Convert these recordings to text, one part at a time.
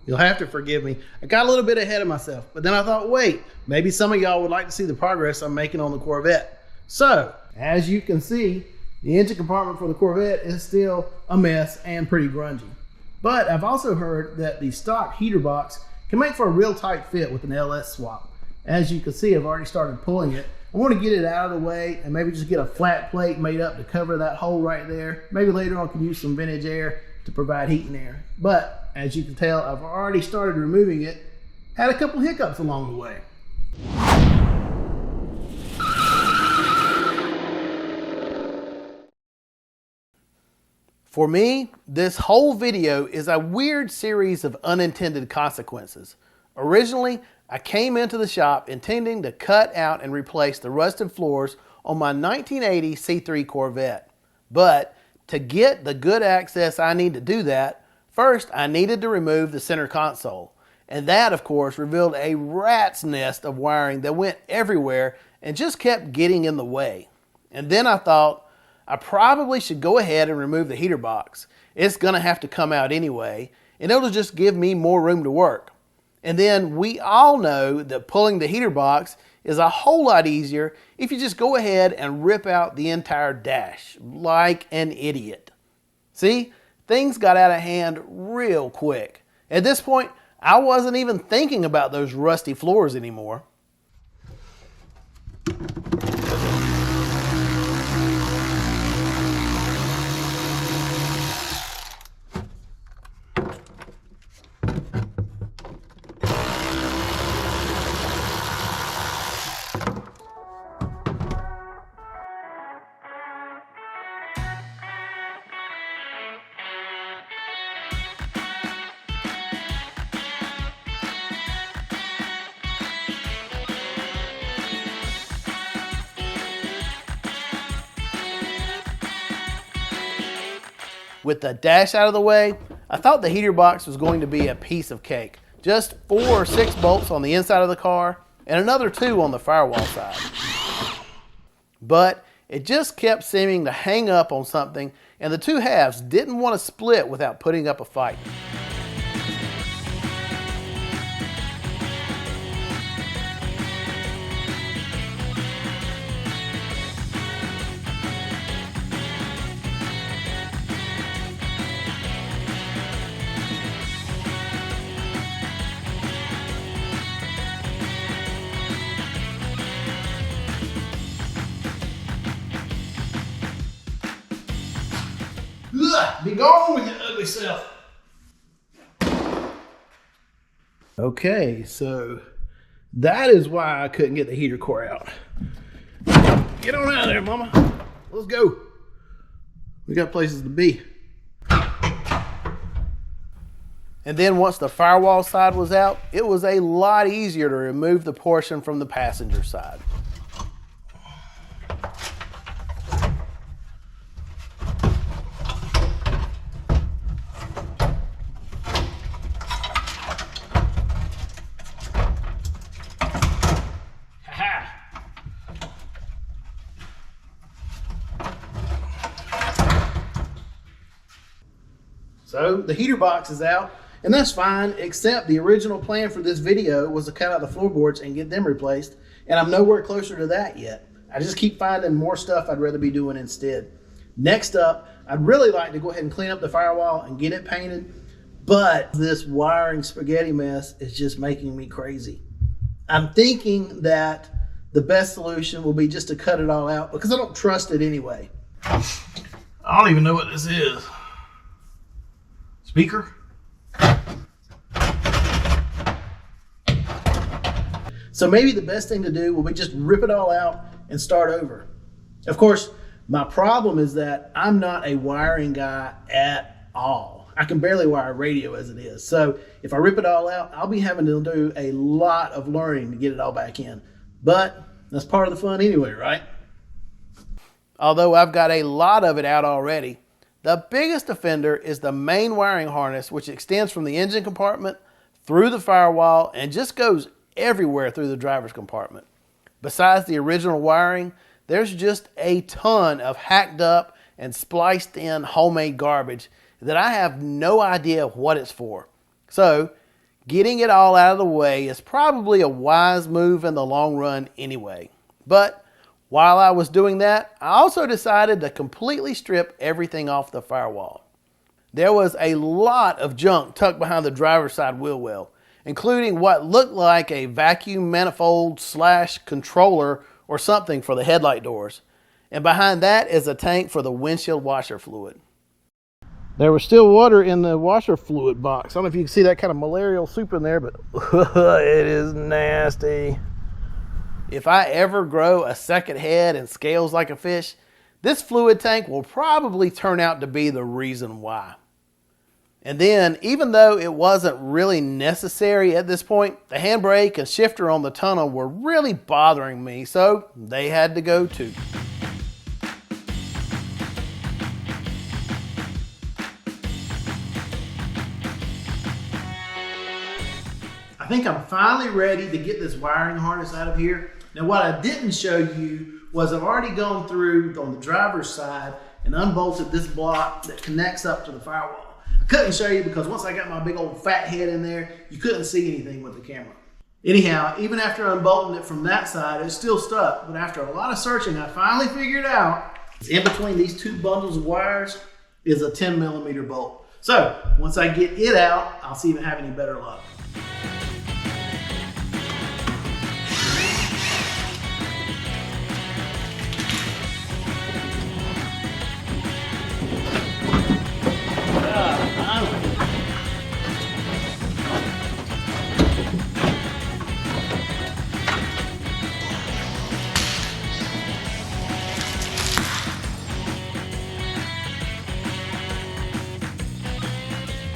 You'll have to forgive me. I got a little bit ahead of myself, but then I thought, wait, maybe some of y'all would like to see the progress I'm making on the Corvette. So, as you can see, the engine compartment for the Corvette is still a mess and pretty grungy. But I've also heard that the stock heater box can make for a real tight fit with an LS swap. As you can see, I've already started pulling it. I want to get it out of the way and maybe just get a flat plate made up to cover that hole right there. Maybe later on I can use some vintage air to provide heat and air. But as you can tell, I've already started removing it. Had a couple hiccups along the way. For me, this whole video is a weird series of unintended consequences. Originally, I came into the shop intending to cut out and replace the rusted floors on my 1980 C3 Corvette. But to get the good access I need to do that, first I needed to remove the center console. And that, of course, revealed a rat's nest of wiring that went everywhere and just kept getting in the way. And then I thought, I probably should go ahead and remove the heater box. It's going to have to come out anyway, and it'll just give me more room to work. And then we all know that pulling the heater box is a whole lot easier if you just go ahead and rip out the entire dash like an idiot. See, things got out of hand real quick. At this point, I wasn't even thinking about those rusty floors anymore. With the dash out of the way, I thought the heater box was going to be a piece of cake. Just 4 or 6 bolts on the inside of the car and another 2 on the firewall side. But it just kept seeming to hang up on something, and the two halves didn't want to split without putting up a fight. Be gone with your ugly self. Okay, so that is why I couldn't get the heater core out. Get on out of there, mama. Let's go. We got places to be. And then once the firewall side was out, it was a lot easier to remove the portion from the passenger side. So the heater box is out, and that's fine, except the original plan for this video was to cut out the floorboards and get them replaced, and I'm nowhere closer to that yet. I just keep finding more stuff I'd rather be doing instead. Next up, I'd really like to go ahead and clean up the firewall and get it painted, but this wiring spaghetti mess is just making me crazy. I'm thinking that the best solution will be just to cut it all out because I don't trust it anyway. I don't even know what this is. Speaker? So maybe the best thing to do will be just rip it all out and start over. Of course, my problem is that I'm not a wiring guy at all. I can barely wire a radio as it is. So if I rip it all out, I'll be having to do a lot of learning to get it all back in. But that's part of the fun anyway, right? Although I've got a lot of it out already, the biggest offender is the main wiring harness, which extends from the engine compartment through the firewall and just goes everywhere through the driver's compartment. Besides the original wiring, there's just a ton of hacked up and spliced in homemade garbage that I have no idea what it's for. So Getting it all out of the way is probably a wise move in the long run anyway. But while I was doing that, I also decided to completely strip everything off the firewall. There was a lot of junk tucked behind the driver's side wheel well, including what looked like a vacuum manifold / controller or something for the headlight doors. And behind that is a tank for the windshield washer fluid. There was still water in the washer fluid box. I don't know if you can see that kind of malarial soup in there, but it is nasty. If I ever grow a second head and scales like a fish, this fluid tank will probably turn out to be the reason why. And then, even though it wasn't really necessary at this point, the handbrake and shifter on the tunnel were really bothering me, so they had to go too. I think I'm finally ready to get this wiring harness out of here. Now, what I didn't show you was I've already gone through on the driver's side and unbolted this block that connects up to the firewall. I couldn't show you because once I got my big old fat head in there, you couldn't see anything with the camera. Anyhow, even after unbolting it from that side, it's still stuck. But after a lot of searching, I finally figured out in between these two bundles of wires is a 10mm bolt. So once I get it out, I'll see if I have any better luck.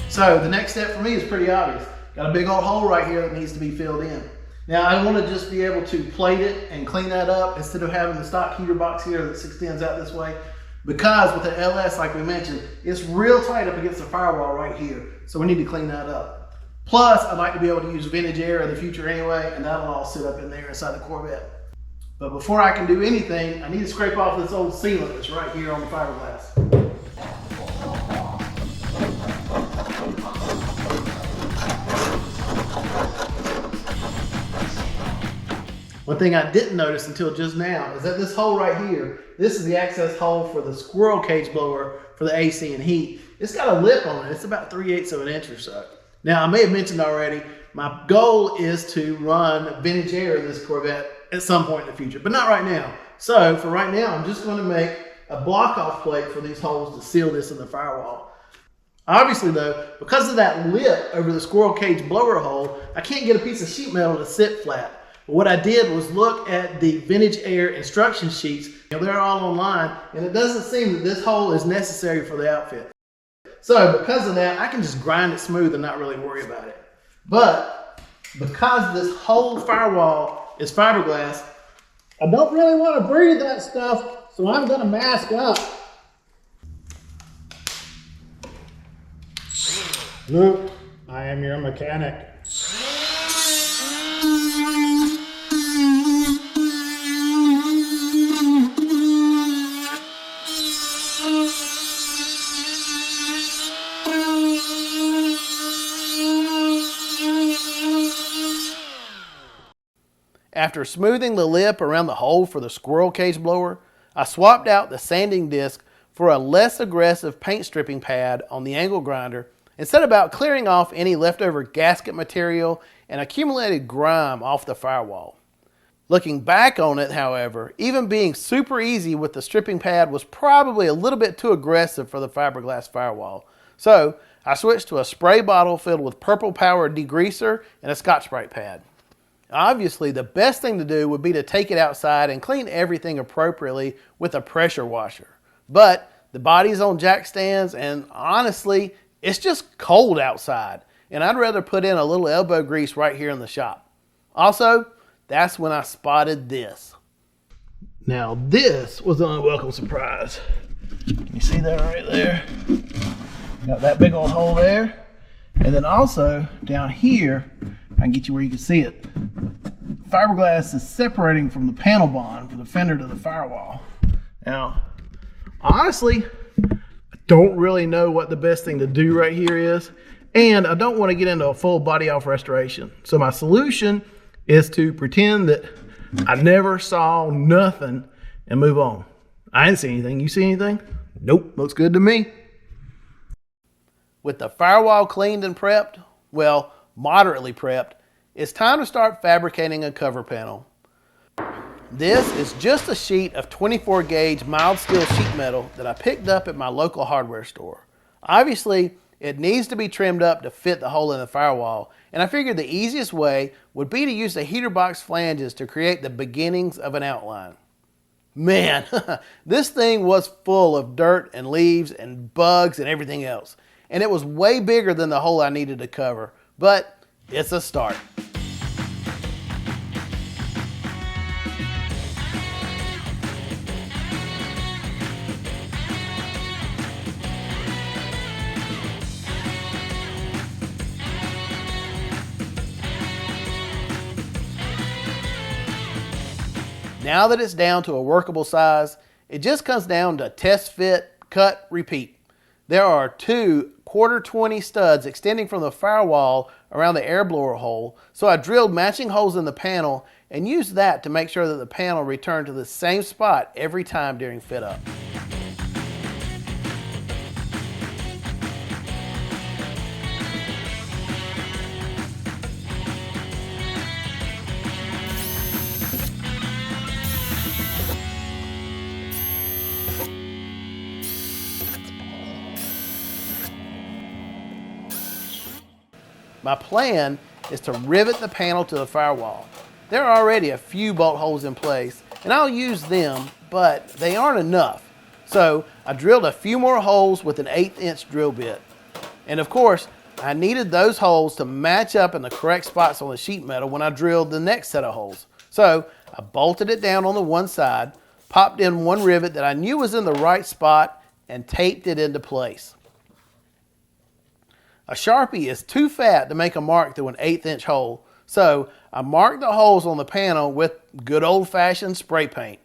So the next step for me is pretty obvious. Got a big old hole right here that needs to be filled in. Now I want to just be able to plate it and clean that up instead of having the stock heater box here that extends out this way. Because with the LS, like we mentioned, it's real tight up against the firewall right here. So we need to clean that up. Plus, I'd like to be able to use vintage air in the future anyway, and that'll all sit up in there inside the Corvette. But before I can do anything, I need to scrape off this old sealant that's right here on the fiberglass. One thing I didn't notice until just now is that this hole right here, this is the access hole for the squirrel cage blower for the AC and heat. It's got a lip on it. It's about 3/8 of an inch or so. Now, I may have mentioned already, my goal is to run vintage air in this Corvette at some point in the future, but not right now. So for right now, I'm just going to make a block off plate for these holes to seal this in the firewall. Obviously though, because of that lip over the squirrel cage blower hole, I can't get a piece of sheet metal to sit flat. But what I did was look at the vintage air instruction sheets. They're all online, and it doesn't seem that this hole is necessary for the outfit. So because of that, I can just grind it smooth and not really worry about it. But because this whole firewall is fiberglass, I don't really want to breathe that stuff, so I'm going to mask up. Luke, I am your mechanic. After smoothing the lip around the hole for the squirrel cage blower, I swapped out the sanding disc for a less aggressive paint stripping pad on the angle grinder and set about clearing off any leftover gasket material and accumulated grime off the firewall. Looking back on it, however, even being super easy with the stripping pad was probably a little bit too aggressive for the fiberglass firewall. So I switched to a spray bottle filled with purple powered degreaser and a Scotch-Brite pad. Obviously, the best thing to do would be to take it outside and clean everything appropriately with a pressure washer. But the body's on jack stands, and honestly, it's just cold outside, and I'd rather put in a little elbow grease right here in the shop. Also, that's when I spotted this. Now, this was an unwelcome surprise. Can you see that right there? Got that big old hole there. And then also, down here, I can get you where you can see it. Fiberglass is separating from the panel bond from the fender to the firewall. Now, honestly, I don't really know what the best thing to do right here is. and I don't want to get into a full body off restoration. So my solution is to pretend that I never saw nothing and move on. I didn't see anything. You see anything? Nope. Looks good to me. With the firewall cleaned and prepped, well, moderately prepped, it's time to start fabricating a cover panel. This is just a sheet of 24 gauge mild steel sheet metal that I picked up at my local hardware store. Obviously, it needs to be trimmed up to fit the hole in the firewall, and I figured the easiest way would be to use the heater box flanges to create the beginnings of an outline. Man, this thing was full of dirt and leaves and bugs and everything else, and it was way bigger than the hole I needed to cover, but it's a start. Now that it's down to a workable size, it just comes down to test fit, cut, repeat. There are 2 1/4-20 studs extending from the firewall around the air blower hole, so I drilled matching holes in the panel and used that to make sure that the panel returned to the same spot every time during fit up. My plan is to rivet the panel to the firewall. There are already a few bolt holes in place, and I'll use them, but they aren't enough. So I drilled a few more holes with an 1/8 inch drill bit. And of course, I needed those holes to match up in the correct spots on the sheet metal when I drilled the next set of holes. So I bolted it down on the one side, popped in one rivet that I knew was in the right spot, and taped it into place. A Sharpie is too fat to make a mark through an 1/8 inch hole, so I marked the holes on the panel with good old-fashioned spray paint.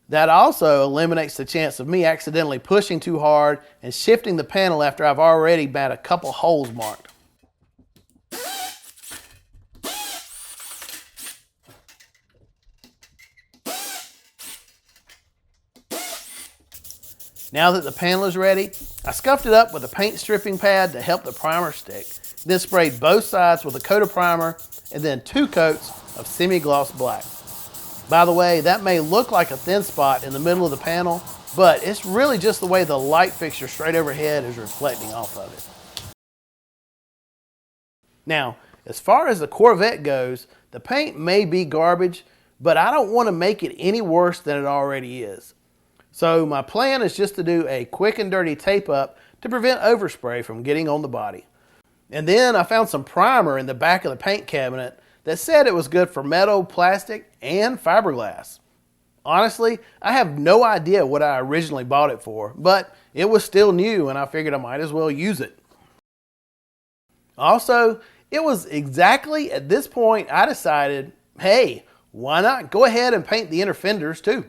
That also eliminates the chance of me accidentally pushing too hard and shifting the panel after I've already had a couple holes marked. Now that the panel is ready, I scuffed it up with a paint stripping pad to help the primer stick, then sprayed both sides with a coat of primer and then 2 coats of semi-gloss black. By the way, that may look like a thin spot in the middle of the panel, but it's really just the way the light fixture straight overhead is reflecting off of it. Now, as far as the Corvette goes, the paint may be garbage, but I don't want to make it any worse than it already is. So my plan is just to do a quick and dirty tape up to prevent overspray from getting on the body. And then I found some primer in the back of the paint cabinet that said it was good for metal, plastic, and fiberglass. Honestly, I have no idea what I originally bought it for, but it was still new and I figured I might as well use it. Also, it was exactly at this point I decided, hey, why not go ahead and paint the inner fenders too?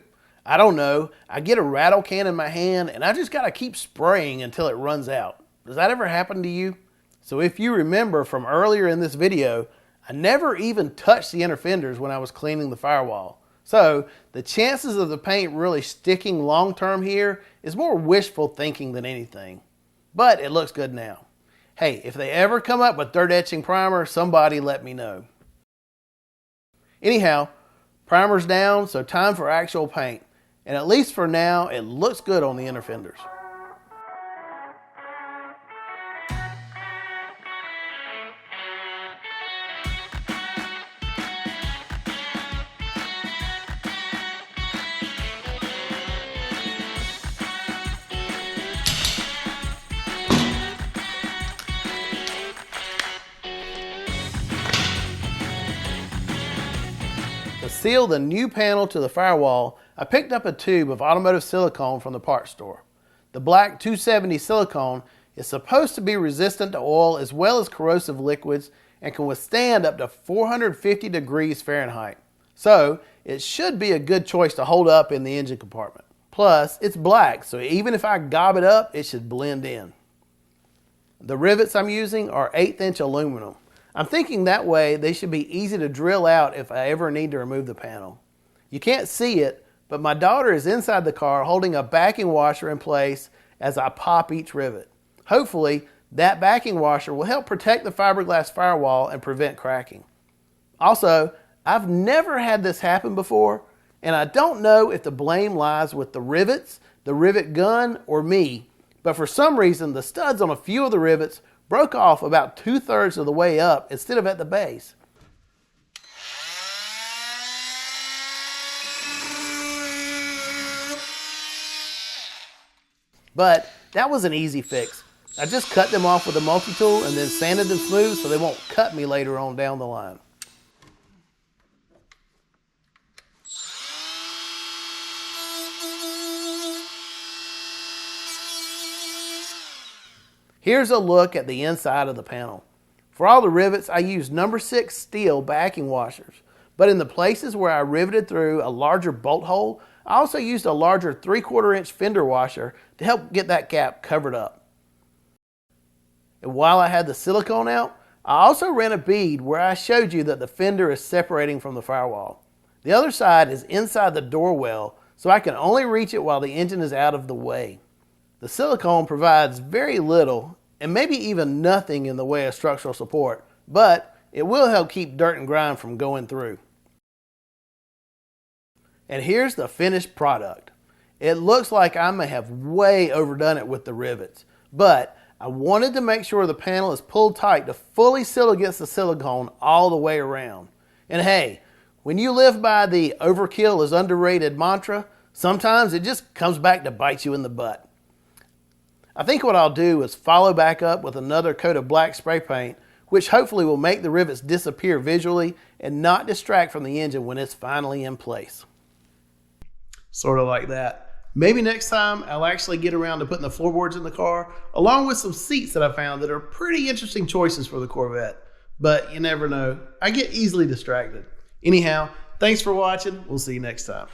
I don't know, I get a rattle can in my hand and I just gotta keep spraying until it runs out. Does that ever happen to you? So if you remember from earlier in this video, I never even touched the inner fenders when I was cleaning the firewall. So the chances of the paint really sticking long term here is more wishful thinking than anything. But it looks good now. Hey, if they ever come up with dirt etching primer, somebody let me know. Anyhow, primer's down, so time for actual paint. And at least for now, it looks good on the inner fenders. To seal the new panel to the firewall, I picked up a tube of automotive silicone from the parts store. The black 270 silicone is supposed to be resistant to oil as well as corrosive liquids and can withstand up to 450 degrees Fahrenheit. So it should be a good choice to hold up in the engine compartment. Plus, it's black, so even if I gob it up, it should blend in. The rivets I'm using are 1/8 inch aluminum. I'm thinking that way they should be easy to drill out if I ever need to remove the panel. You can't see it, but my daughter is inside the car holding a backing washer in place as I pop each rivet. Hopefully, that backing washer will help protect the fiberglass firewall and prevent cracking. Also, I've never had this happen before, and I don't know if the blame lies with the rivets, the rivet gun, or me, but for some reason the studs on a few of the rivets broke off about 2/3 of the way up instead of at the base. But that was an easy fix. I just cut them off with a multi-tool and then sanded them smooth so they won't cut me later on down the line. Here's a look at the inside of the panel. For all the rivets, I used number 6 steel backing washers, but in the places where I riveted through a larger bolt hole, I also used a larger 3/4 inch fender washer to help get that gap covered up. And while I had the silicone out, I also ran a bead where I showed you that the fender is separating from the firewall. The other side is inside the door well, so I can only reach it while the engine is out of the way. The silicone provides very little and maybe even nothing in the way of structural support, but it will help keep dirt and grime from going through. And here's the finished product. It looks like I may have way overdone it with the rivets, but I wanted to make sure the panel is pulled tight to fully seal against the silicone all the way around. And hey, when you live by the overkill is underrated mantra, sometimes it just comes back to bite you in the butt. I think what I'll do is follow back up with another coat of black spray paint, which hopefully will make the rivets disappear visually and not distract from the engine when it's finally in place. Sort of like that. Maybe next time I'll actually get around to putting the floorboards in the car, along with some seats that I found that are pretty interesting choices for the Corvette. But you never know. I get easily distracted. Anyhow, thanks for watching. We'll see you next time.